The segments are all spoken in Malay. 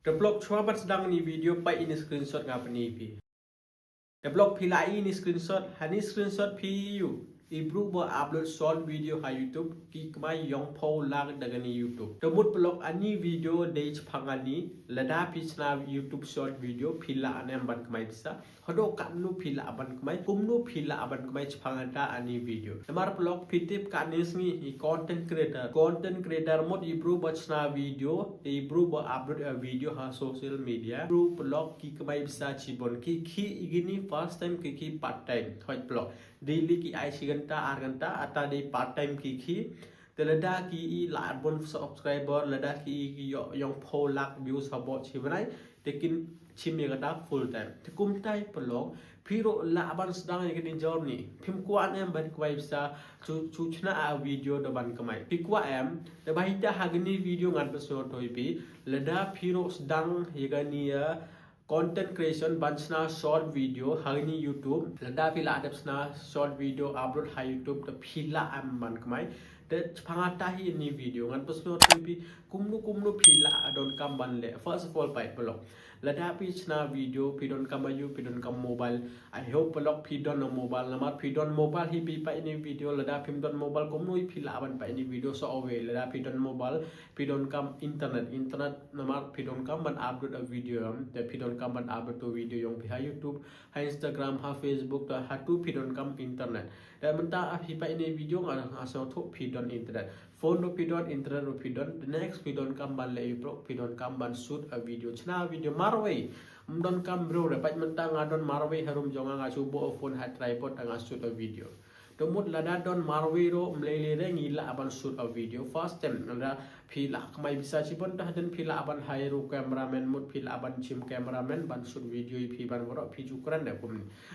The blog cuma sedang ni video pa ini screenshot ngapa ni pi. The blog pila ini screenshot, hani screenshot pi you. Ibru bo upload short video ha YouTube ki kmai yong po lag daga ni YouTube. The mood blog ani video date pangani lada pisna YouTube short video pila anem ban kmai bisa. Hodo kanu pila aban kmai kumnu pila aban kmai chpangata ani video. Namar blog pitip kanis ni content creator. Content creator mod ibru bachna video, ibru bo upload a video ha social media. Ibru blog ki kmai bisa chibon ki igini first time ki part time hot blog. Daily ki ai siganta arganta ata di part time ki telada ki la bon subscriber lada ki yong po lak views habot chibanai tekin chimye kata full time tekum tai pelong piro la ban sedang ni kini job ni pim kuan em ban kwai bisa chu chna a video do ban kamai pi kwa em de bahita hagni video ngan peso toipi lada piro sedang yegania content creation bansna short video hagni YouTube lada pila adapsna short video upload ha YouTube the pila am man kamai the phangata hi ni video ngan peso toipi kumnu pila adon kam ban le first of all pai pelong lada pi chna video pidon kamayu pidon kam mobile I hope pelok pidon no mobile namat pidon mobile hi pi pa ini video lada pimdon mobile komnoi pila ban pa ini video so away lada pidon mobile pidon kam internet namat pidon kam ban upload a video the pidon kam ban upload to video yong pi ha YouTube ha Instagram ha Facebook ta ha tu pidon kam internet dan menta hi pa ini video ngan aso thok pidon internet phone no pidon internet no pidon the next pidon kam ban le pro pidon kam ban shoot a video chna video marway mdon kam bro re pat menta ngadon marway harum jonga ngasubo phone ha tripod nga shoot a video tomut lada don marway ro mlele re ngila aban shoot a video first time lada phila kmai bisa chipon ta den phila aban hairu cameraman mut phila aban chim cameraman ban shoot video phi ban boro phi chukran ne kum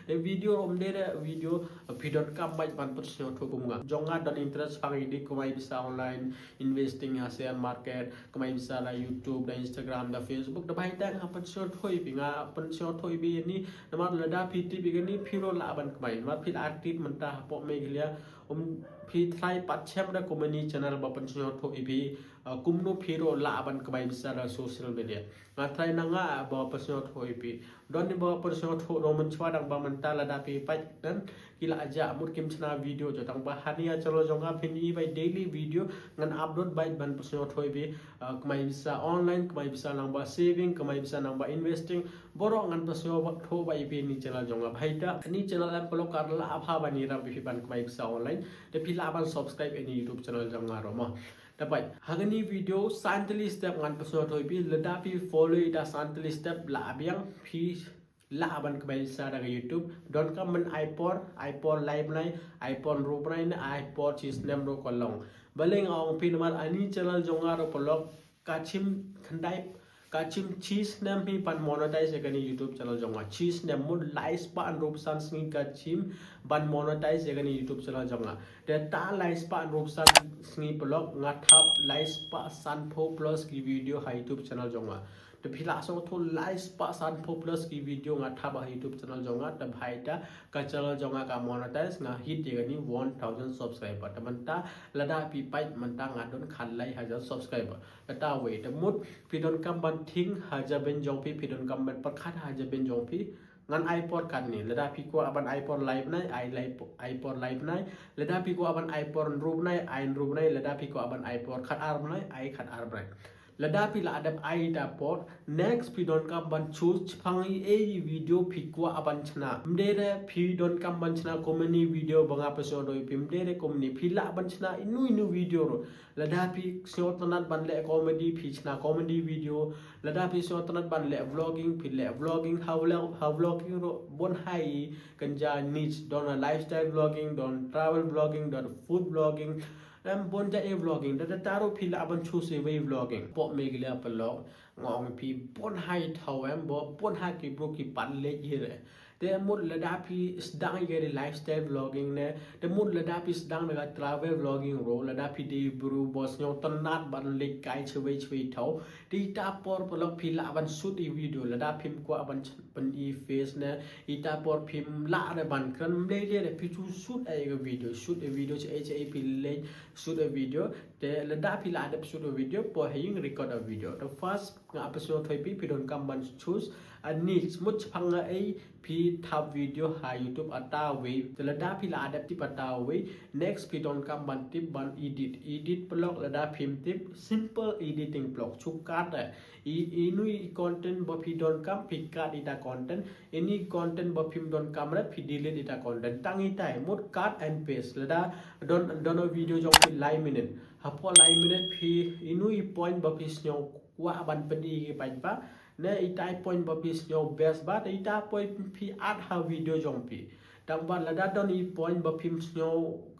e video omde re video pidon kam bai ban put sio thukum nga jonga don interest pang idi kmai bisa online investing ha share market kmai bisa la YouTube da Instagram da Facebook da bai ta apan sio thoi pinga apan sio thoi bi ni namar lada phi ti bi ni phiro la aban kmai ma phil artist manta po me glia phi thai pat chem da comedy channel ba pan sio thoi bi kumno phiro la aban kmai bisa da social media ngathai nanga ba pasio thoi pi don ni ba pasio tho ro man chwa dang ba man ta la da pi pai dan kila aja mut kim chna video jo tang ba hania chalo jonga phini by daily video ngan upload by ban pasio thoi pi kmai bisa online kmai bisa nang ba saving kmai bisa nang ba investing boro ngan pasio ba tho by pi ni channel jonga bhaita ni channel am polo karla abha bani ra pi ban kmai bisa online te pila ban subscribe any YouTube channel jonga ro ma dapat hagani video santali step ngan pasal toy pi leda pi follow ida santali step la abiang pi la aban kbai sa daga YouTube don kam men iPod live nai iPod roop nai iPod chis nem ro kolong baleng ong pi namar ani channel jonga ro polok kachim khandai kachim cheese nem hi pan monetize ekani YouTube channel jonga cheese nem mud lies pan roop san sing kachim ban monetize ekani YouTube channel jonga de ta lies pan roop san sing blog ngathap lies pa san pho plus ki video ha YouTube channel jonga the phila so tho lies pa san pho plus ki video ngathap ha YouTube channel jonga ta bhaita ka channel jonga ka monetize nga hit ekani 1000 subscriber ta manta lada pi pai manta ngadon khanlai 1000 subscriber ta wait the mud pidon kam ban thing haja ben jongpi pidon kam ban pakhat haja ben jongpi ngan iPod kan ni leda pi ko aban iPod live nai iPod live nai leda pi ko aban iPod roop nai roop nai leda pi ko aban iPod khat arm nai khat arm nai leda pi la adap da pod next pi don kam ban choose phangi e video pi ko aban chna mdere pi don kam ban chna comedy video banga peso doi pi mdere comedy pi la ban chna inu video ro leda pi sio tanat ban le comedy pi chna comedy video leda pi sio tanat ban le vlogging pi le vlogging how vlogging ro bon hai kanja niche don lifestyle vlogging don travel vlogging don food vlogging bonja e vlogging da taro phila aban chu se way vlogging po meglia palo ngong pi bon hai thawem bo bon ha ki bro ki pan le yere te mud lada pi sdang yere lifestyle vlogging ne te mud lada pi sdang daga travel vlogging ro lada pi di bru bos nyo tanat ban le kai chwe thaw ti ta por polo phila aban shoot i video lada phim ko aban pan i face ne ita por phim la re ban kan le le pi chu shoot a video che pi le shoot a video te lada pi la adap shoot a video po haying record a video the first ngah personal thoi pi don kam ban choose ani smut phanga ai pi thap video ha YouTube ata we lada pi la adapt tip ata we next pi don kam ban tip ban edit blog lada phim tip simple editing blog chukat inui content bo pi don kam pi cut ita content any content bo phim don kam ra pi delete ita content tangi tai mut cut and paste lada don video jong pi lai minute hapo lai minute pi inui point bo pi snyo wa ban pedi ki pan pa ne itai point bo pi snyo best ba ita point pi add ha video jong pi dang ban lada don i point bo phim snyo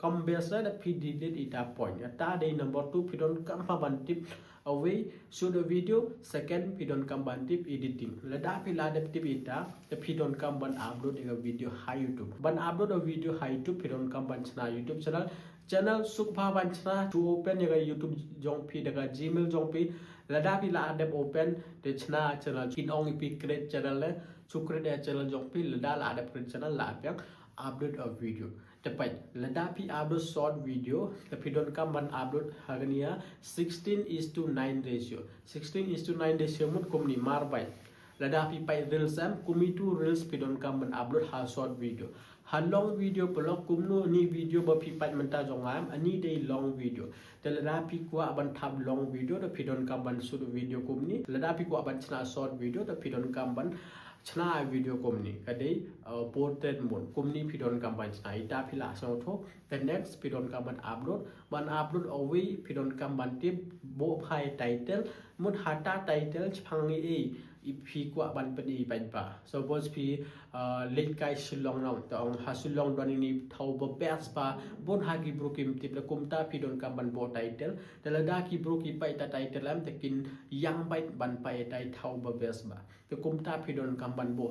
kam best ra pi delete ita point ta day number 2 pi don kam pa ban tip away shoot a video second pi don kam ban tip editing lada pi la de tip ita the pi don kam ban upload a video ha YouTube ban upload a video ha YouTube pi don kam ban chana YouTube channel sukha ban chana to open a YouTube jong pi daga Gmail jong pi lada pi la de open the chana channel kin ong pi create channel le to create a channel jong pi lada la de create channel la pyang upload a video tepat lada pi upload short video the pi don kam ban upload hagania 16:9 ratio 16:9 ratio mut komni mar bai lada pi pai reels am kumi tu reels pi don kam ban upload ha short video ha long video blog kumno ni video ba pi pai menta jongam ani day long video te lada pi kwa ban thap long video the pi don kam ban shoot video kumni lada pi kwa ban chna short video the pi don kam ban chna video komni kadai portrait mon komni pi don kam ban chna ita pi la so tho the next pi don kam ban upload away pi don kam ban tip bo phai title mun hata title chhangi e pi kwa ban padi ban pa suppose pi late kai sulong long tong ha sulong don ni thau bo best pa bon ha ki brokim tip la kumta pi don kam ban bo title telada ki broki pai ta title lam takin yang bai ban pai tai thau bo best ba te kumta pi don kam ban bo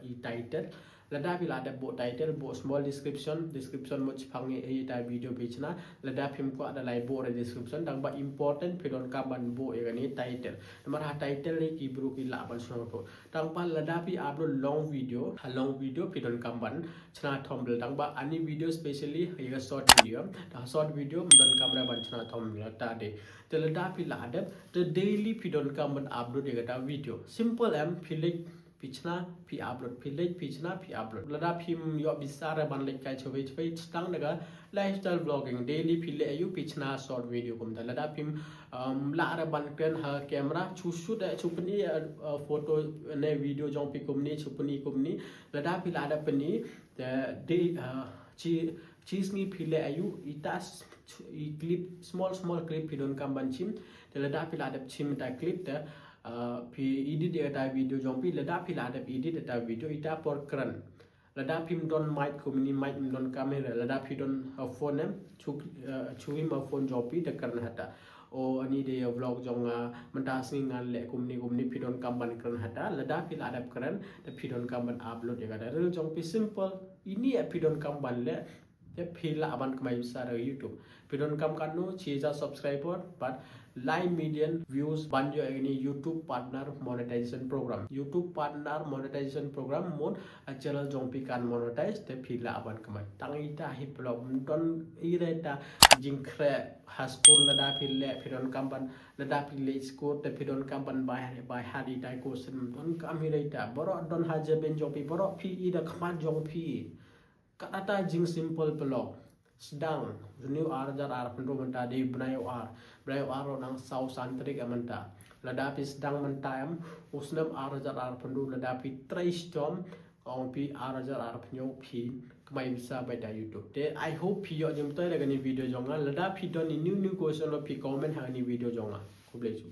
i title lada pi la da bo title bo small description mo chpangi e ta video page na lada phim ko ada lai bo description dang ba important pi don kam ban bo e ni title namar ha title le ki bro ki la ban so to dang ba lada pi upload long video pi don kam ban chna thom dang ba ani video specially e short video don kam ra ban chna thom ta de te lada pi la da the daily pi don kam ban upload e ta video simple am pi pichna pi upload pichna pi upload lada phim yo bisara ban lek kai chwe stang daga lifestyle vlogging daily phile ayu pichna short video kum da lada phim la ra ban pen ha camera shoot chupni photo ne video jong pi kumni chupni lada phi la da pani de cheese ni phile ayu itas I clip small clip pi don kam ban chim te lada phi la da chim ta clip ta pi edit eta video jong pi lada pi la da edit eta video ita por kran lada phim don mic community mic don camera lada phi don phone em chui ma phone jong pi de kran hata o ani de vlog jong manta singan le community pi don kam ban kran hata lada pi la da kran de pi don kam ban upload de ga real jong pi simple ini pi don kam ban le te pi la ban kmai sa YouTube pi don kam kan no chiza subscriber but live million views ban jo any YouTube partner monetization program mon a channel jong pi kan monetize te pi la ban kmai tangi ta hi blog don ireta jingkre haspur lada pi le pi don kam ban lada pi le score te pi don kam ban by hadi dai ko sin don kam ireta boro don ha je ben jong pi boro pi ida kman jong pi kata jing simple blog sedang new arjar pendro menta di benayo ar nang sau santrik amenta lada pi sedang mentam usnam arjar pendro lada pi tristom ong pi arjar penyo pi kemai bisa by da YouTube de I hope pi yo jom toy daga ni video jonga lada pi don ni new question lo pi comment ha ni video jonga ko bless you